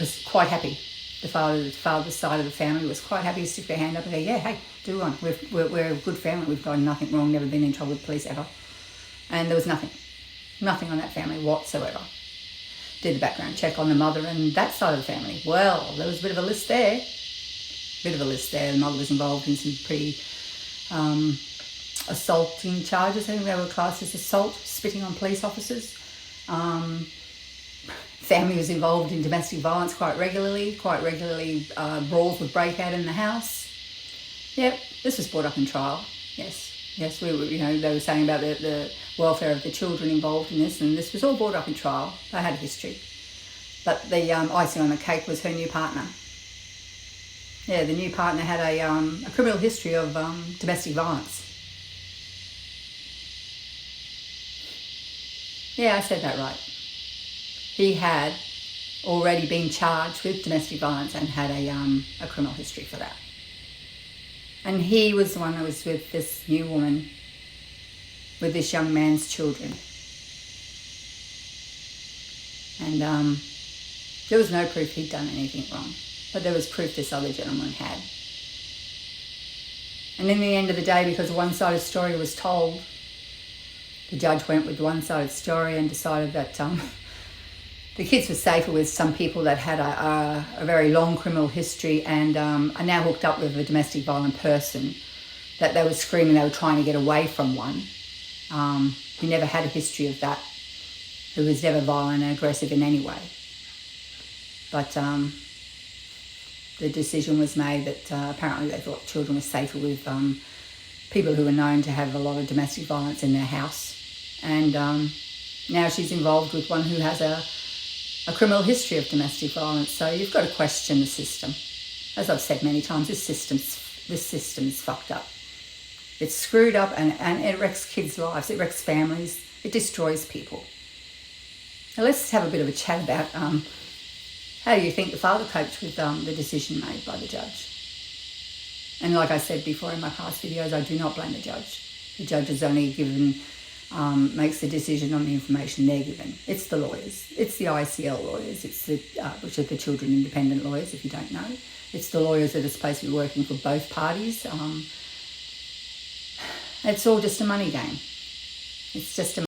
was quite happy. The father's side of the family was quite happy to stick their hand up and go, yeah, hey, do one. We're a good family. We've done nothing wrong, never been in trouble with police ever. And there was nothing on that family whatsoever. Did the background check on the mother and that side of the family. Well, there was a bit of a list there. The mother was involved in some pretty assaulting charges. I think they were classed as assault, spitting on police officers. Family was involved in domestic violence quite regularly. Brawls would break out in the house. Yep, this was brought up in trial. Yes, we were, they were saying about the welfare of the children involved in this, and this was all brought up in trial. They had a history. But the icing on the cake was her new partner. Yeah, the new partner had a criminal history of domestic violence. Yeah, I said that right. He had already been charged with domestic violence and had a criminal history for that. And he was the one that was with this new woman, with this young man's children. And there was no proof he'd done anything wrong, but there was proof this other gentleman had. And in the end of the day, because a one-sided story was told, the judge went with the one-sided story and decided that the kids were safer with some people that had a very long criminal history and are now hooked up with a domestic violent person, that they were screaming they were trying to get away from one, who never had a history of that, who was never violent and aggressive in any way. But the decision was made that apparently they thought children were safer with people who were known to have a lot of domestic violence in their house. And now she's involved with one who has a criminal history of domestic violence. So you've got to question the system. As I've said many times, this system's fucked up. It's screwed up and it wrecks kids' lives, it wrecks families, it destroys people. Now let's have a bit of a chat about how do you think the father coped with the decision made by the judge. And like I said before in my past videos, I do not blame the judge. The judge has only makes the decision on the information they're given. It's the lawyers. It's the ICL lawyers. It's which are the Children Independent Lawyers, if you don't know. It's the lawyers that are supposed to be working for both parties. It's all just a money game. It's just a